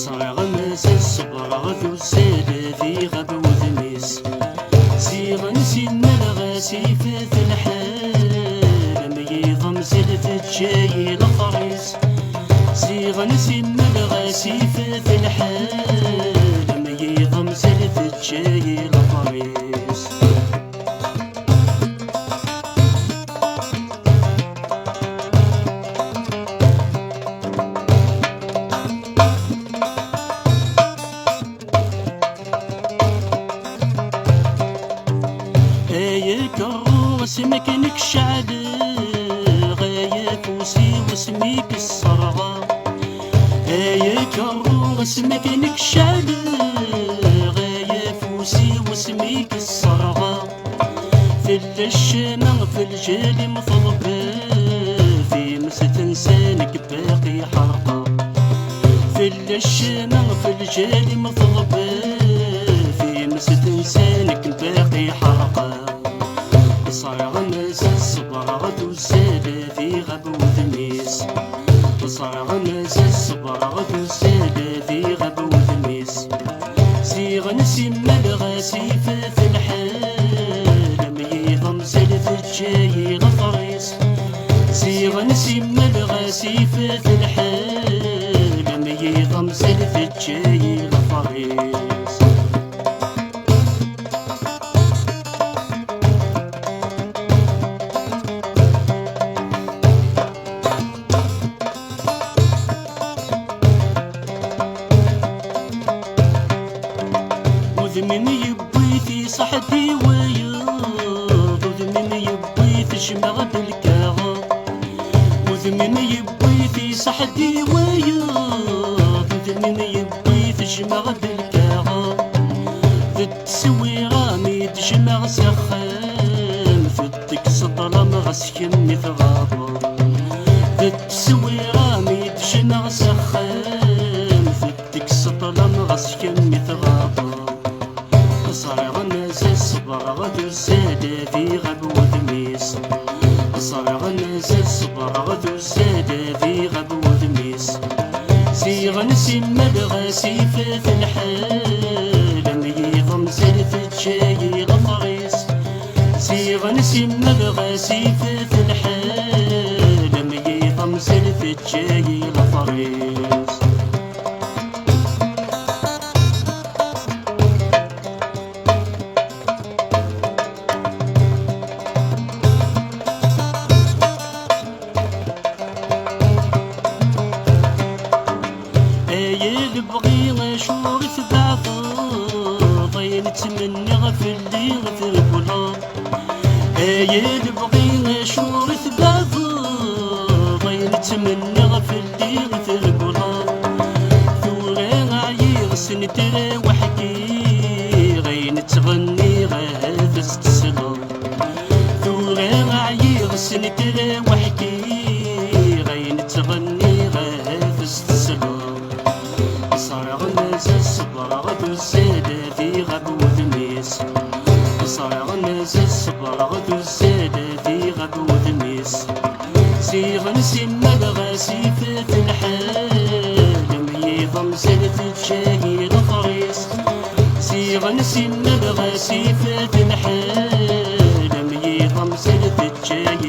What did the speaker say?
صرغ مازال صبرغ ذو الزاد في غاب وذميس سيغ نسينا الغاسي فات الحال ميضم زلت الجاي لفريس سيغ نسينا الغاسي فات الحال ميضم زلت الجاي لفريس اسمك نكشعل غاية فوسي واسميك الصرغة يا كرو اسمك نكشعل غاية فوسي واسميك الصرغة في الشمع في الجال مطلبة في مسة انسانك باقي حرقة في الشمع في الجال مطلبة في مسة انسانك باقي حرقة صرغ مازال صبرغ ذو الزاد في غاب وذميس صرغ مازال صبرغ ذو الزاد في غاب وذميس سيغ نسيما الغاسي فات الحال ميضم زلت الجاي لفريس سيغ نسيما الغاسي فات الحال ميضم زلت الجاي لفريس من يبويثي صحتي وياض وذمن يبويث شمع بالكاغا وذمن يبويثي صحتي وياض وذمن يبويث شمع بالكاغا في التسويرة ميت شمع سخام في التكسط لمغس كمي ثغابا في التسويرة ميت شمع سخام في التكسط لمغس كمي ثغابا صرغ مازال صبرغ ذو الزاد في غاب وذميس صرغ مازال صبرغ ذو الزاد في غاب وذميس سيغ نسيما الغاسي فات الحال ميضم زلت الجاي لفريس سيغ نسيما الغاسي فات الحال ميضم زلت الجاي لفريس بغي نشور في بعضه ضي نتمنى غفل لي غفل بلا اللي بغي نشور في بعضه ضي نتمنى غفل لي غفل بلا ثورة عيغ سنترى وحكي غي نتغني غاهز تسلم ثورة عيغ سنترى وحكي غي نتغني غاهز تسلم صرغ مازال صبرغ ذو الزاد في غاب وذميس صرغ مازال صبرغ ذو الزاد في غاب وذميس سيغ نسيما الغاسي فات الحال ميضم زلت الجاي لفريس سيغ نسيما الغاسي فات الحال ميضم زلت الجاي